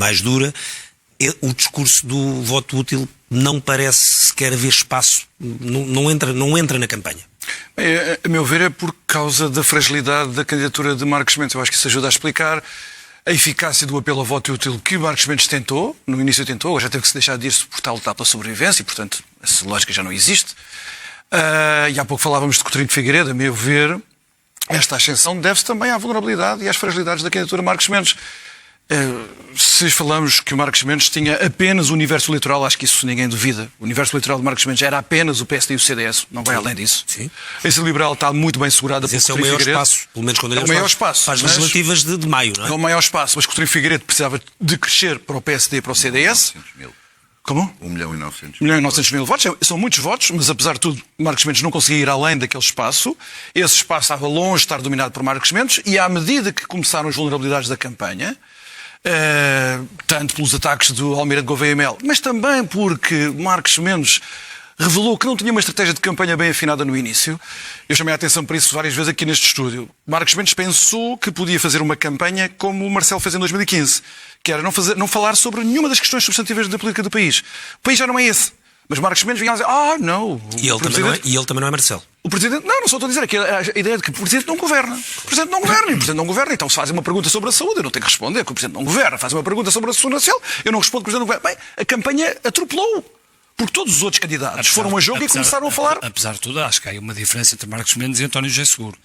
mais dura, o discurso do voto útil não parece sequer haver espaço, não entra na campanha. Bem, a meu ver é por causa da fragilidade da candidatura de Marcos Mendes. Eu acho que isso ajuda a explicar a eficácia do apelo ao voto útil que Marcos Mendes tentou, no início tentou, agora já teve que se deixar disso por tal lutar pela sobrevivência e, portanto, essa lógica já não existe. E há pouco falávamos de Coutinho de Figueiredo, a meu ver, esta ascensão deve-se também à vulnerabilidade e às fragilidades da candidatura de Marcos Mendes. Se falamos que o Marcos Mendes tinha apenas o universo eleitoral, acho que isso ninguém duvida. O universo eleitoral de Marcos Mendes era apenas o PSD e o CDS, não vai além disso. Sim. Esse liberal está muito bem segurado. Esse é o maior espaço, pelo menos quando ele é o maior espaço. Para as legislativas de maio, não é? É o maior espaço, mas Coutinho Figueiredo precisava de crescer para o PSD e para o CDS. 1.900.000. Como? 1.900.000 votos. São muitos votos, mas apesar de tudo, Marcos Mendes não conseguia ir além daquele espaço. Esse espaço estava longe de estar dominado por Marcos Mendes e à medida que começaram as vulnerabilidades da campanha, tanto pelos ataques do Almirante Gouveia Mel, mas também porque Marcos Mendes revelou que não tinha uma estratégia de campanha bem afinada no início. Eu chamei a atenção para isso várias vezes aqui neste estúdio. Marcos Mendes pensou que podia fazer uma campanha como o Marcelo fez em 2015, que era não falar sobre nenhuma das questões substantivas da política do país. O país já não é esse. Mas Marcos Mendes vinha a dizer, não. E ele também não é Marcelo. O Presidente, não só estou a dizer, aqui a ideia de que o Presidente não governa. O Presidente não governa, e o Presidente não governa. Então se fazem uma pergunta sobre a saúde, eu não tenho que responder, que o Presidente não governa. Fazem uma pergunta sobre a Segurança Social, eu não respondo que o Presidente não governa. Bem, a campanha atropelou. Porque todos os outros candidatos foram a jogo e começaram a falar. Apesar de tudo, acho que há aí uma diferença entre Marcos Mendes e António José Seguro.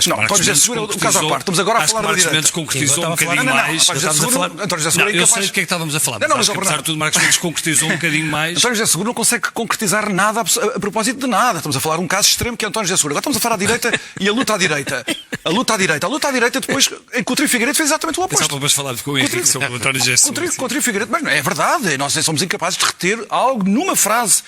Não, António José Seguro é o caso à parte. Estamos agora a falar da direita. Marcos Mendes concretizou um bocadinho mais. António José Seguro é eu sei do que é que estávamos a falar, mas acho que, apesar de tudo, Marcos Mendes concretizou um bocadinho mais. António José Seguro não consegue concretizar nada a propósito de nada. Estamos a falar de um caso extremo que é António José Seguro. Agora estamos a falar à direita e a luta à direita. A luta à direita depois, em Coutinho Figueiredo fez exatamente o oposto. Só para falar com o Henrique sobre o António José Seguro. Coutinho Figueiredo, mas não é verdade. Nós somos incapazes de reter algo numa frase.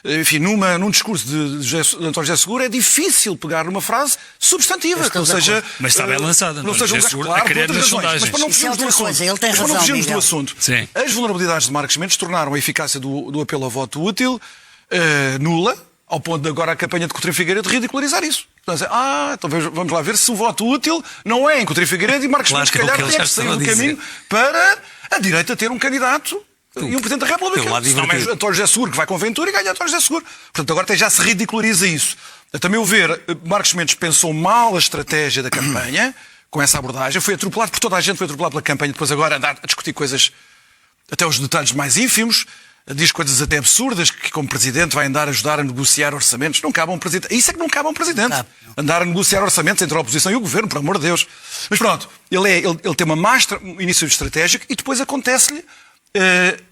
Enfim, num discurso de António José Seguro é difícil pegar numa frase substantiva. Ou seja, mas está bem lançada. Não seja Seguro a querer nas sondagens. Mas para não fugirmos do assunto. As vulnerabilidades de Marcos Mendes tornaram a eficácia do apelo ao voto útil nula, ao ponto de agora a campanha de Coutinho Figueiredo ridicularizar isso. Então vamos lá ver se o voto útil não é em Coutinho Figueiredo e Marcos Mendes, se calhar, tem que sair do caminho para a direita ter um candidato e um Presidente da República. Não é António José Seguro que vai com Ventura e ganha António José Seguro. Portanto, agora até já se ridiculariza isso. A meu ver, Marcos Mendes pensou mal a estratégia da campanha, com essa abordagem. Foi atropelado por toda a gente, foi atropelado pela campanha. Depois agora andar a discutir coisas, até os detalhes mais ínfimos. Diz coisas até absurdas, que como Presidente vai andar a ajudar a negociar orçamentos. Não cabe a um Presidente. Isso é que não cabe a um Presidente. Andar a negociar orçamentos entre a oposição e o Governo, por amor de Deus. Mas pronto, ele tem um início estratégico e depois acontece-lhe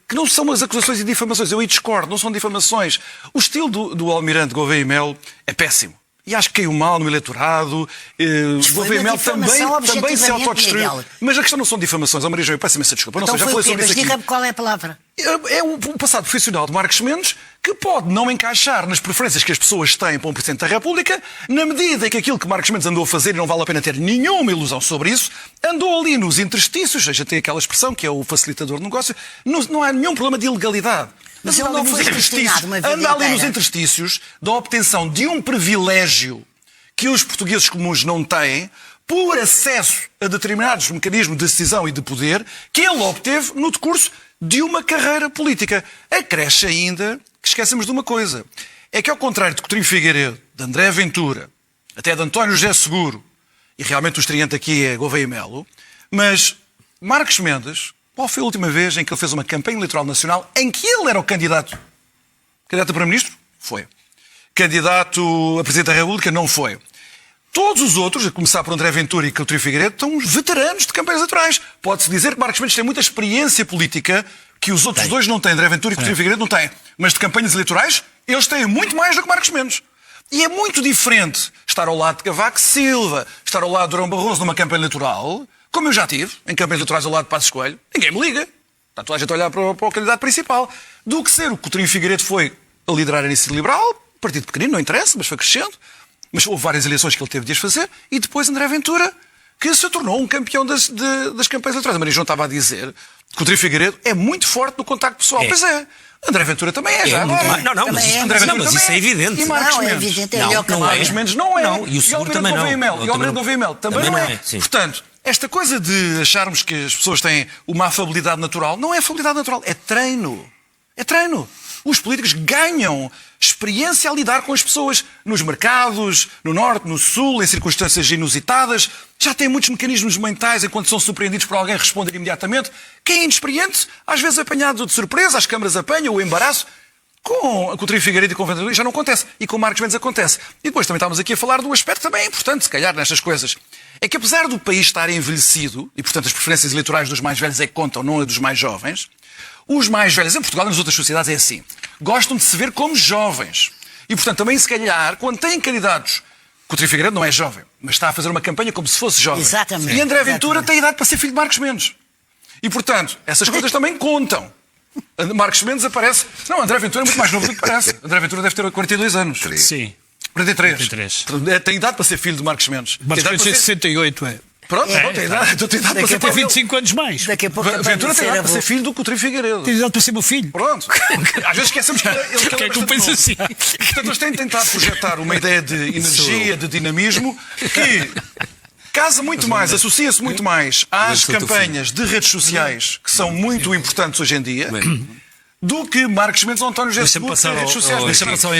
que não são as acusações e difamações. Eu aí discordo, não são difamações. O estilo do Almirante Gouveia Mel é péssimo. E acho que caiu mal no eleitorado. Gouveia Mel também se autodestruiu. Mas a questão não são difamações. Maria João, eu peço imensa desculpa. Então já falei sobre isso aqui. Diga-me qual é a palavra. É o passado profissional de Marcos Mendes que pode não encaixar nas preferências que as pessoas têm para um Presidente da República, na medida em que aquilo que Marcos Mendes andou a fazer, e não vale a pena ter nenhuma ilusão sobre isso, andou ali nos interstícios, já tem aquela expressão que é o facilitador de negócio, não há nenhum problema de ilegalidade. Mas ele não foi destinado uma vida anda ali nos interstícios da obtenção de um privilégio que os portugueses comuns não têm, por acesso a determinados mecanismos de decisão e de poder, que ele obteve no decurso de uma carreira política. Acresce ainda que esquecemos de uma coisa. É que ao contrário de Coutinho Figueiredo, de André Ventura, até de António José Seguro, e realmente o estreante aqui é Gouveia Melo, mas Marcos Mendes, qual foi a última vez em que ele fez uma campanha eleitoral nacional em que ele era o candidato? Candidato a Primeiro-Ministro? Foi. Candidato a Presidente da República? Não foi. Todos os outros, a começar por André Ventura e Coutinho Figueiredo, são os veteranos de campanhas eleitorais. Pode-se dizer que Marcos Mendes tem muita experiência política que os outros dois não têm. André Ventura e Coutinho Figueiredo não têm. Mas de campanhas eleitorais, eles têm muito mais do que Marcos Mendes. E é muito diferente estar ao lado de Cavaco Silva, estar ao lado de Durão Barroso numa campanha eleitoral, como eu já tive, em campanhas eleitorais ao lado de Passos Coelho. Ninguém me liga. Está toda a gente a olhar para o candidato principal. Do que ser o Coutinho Figueiredo foi a liderar a Iniciativa Liberal, partido pequenino, não interessa, mas foi crescendo. Mas houve várias eleições que ele teve de as fazer, e depois André Ventura, que se tornou um campeão das campanhas eleitorais. A Maria João estava a dizer que o Coutinho Figueiredo é muito forte no contacto pessoal. Pois é. André Ventura também é, já agora. Mas isso é evidente. E Marcos Não, é Mendes? evidente, é melhor que Marcos Mendes não é. Não, e o Seguro também não. E o Almirante Gouveia Mel também não é. Sim. Portanto, esta coisa de acharmos que as pessoas têm uma afabilidade natural, não é afabilidade natural, é treino. É treino. Os políticos ganham experiência a lidar com as pessoas nos mercados, no norte, no sul, em circunstâncias inusitadas. Já têm muitos mecanismos mentais enquanto são surpreendidos por alguém responder imediatamente. Quem é inexperiente, às vezes apanhado de surpresa, as câmaras apanham, o embaraço. Com o Coutinho Figueiredo e com o Ventura já não acontece. E com o Marcos Mendes acontece. E depois também estamos aqui a falar de um aspecto que também é importante, se calhar, nestas coisas. É que apesar do país estar envelhecido, e portanto as preferências eleitorais dos mais velhos é que contam, não a dos mais jovens, os mais velhos, em Portugal e nas outras sociedades é assim, gostam de se ver como jovens. E portanto também, se calhar, quando têm candidatos, Coutinho Figueiredo não é jovem, mas está a fazer uma campanha como se fosse jovem. Exatamente. E André Ventura tem idade para ser filho de Marcos Mendes. E portanto, essas coisas também contam. Marcos Mendes aparece... Não, André Ventura é muito mais novo do que parece. André Ventura deve ter 42 anos. Sim. 43. Tem idade para ser filho de Marcos Mendes. Marcos Mendes tem 68, é. Pronto, tem idade para ser Tem 25 anos mais. Daqui a pouco Ventura tem idade para ser filho do Coutinho Figueiredo. Tem idade para ser meu filho. Pronto. Às vezes esquecemos que ele Porquê é que tu pensas assim? Portanto, eles têm tentado projetar uma ideia de energia, de dinamismo, que casa muito mais, associa-se muito mais às campanhas de redes sociais, que são muito importantes hoje em dia, do que Marcos Mendes ou António José Seguro, redes sociais. Deixa-me passar ao